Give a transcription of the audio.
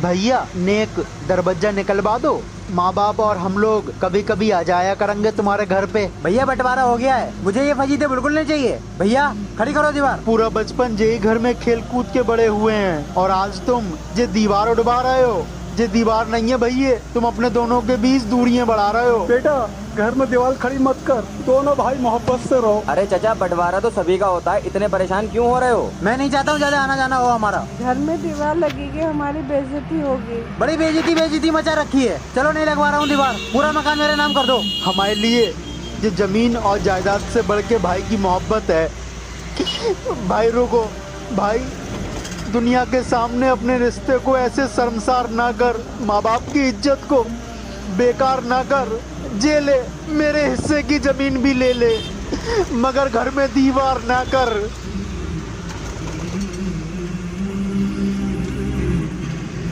भैया नेक दरवाजा निकलवा दो, माँ बाप और हम लोग कभी कभी आ जाया करेंगे तुम्हारे घर पे। भैया बंटवारा हो गया है, मुझे ये फजीते बिल्कुल नहीं चाहिए। भैया खड़ी करो दीवार। पूरा बचपन यही घर में खेल कूद के बड़े हुए हैं और आज तुम ये दीवार उड़वा रहे हो। ये दीवार नहीं है भैया, तुम अपने दोनों के बीच दूरियां बढ़ा रहे हो। बेटा घर में दीवार खड़ी मत कर, दोनों भाई मोहब्बत से रहो। अरे चाचा बंटवारा तो सभी का होता है, इतने परेशान क्यों हो रहे हो? मैं नहीं चाहता हूँ ज्यादा आना जाना हो हमारा। घर में दीवार लगेगी, हमारी बेइज्जती होगी। बड़ी बेइज्जती मचा रखी है। चलो नहीं लगवा रहा हूँ दीवार, पूरा मकान मेरे नाम कर दो। हमारे लिए ये जमीन और जायदाद से बढ़ के भाई की मोहब्बत है। भाई रुको, भाई दुनिया के सामने अपने रिश्ते को ऐसे शर्मसार ना कर, माँ बाप की इज्जत को बेकार ना कर। जे ले, मेरे हिस्से की जमीन भी ले ले, मगर घर में दीवार ना कर।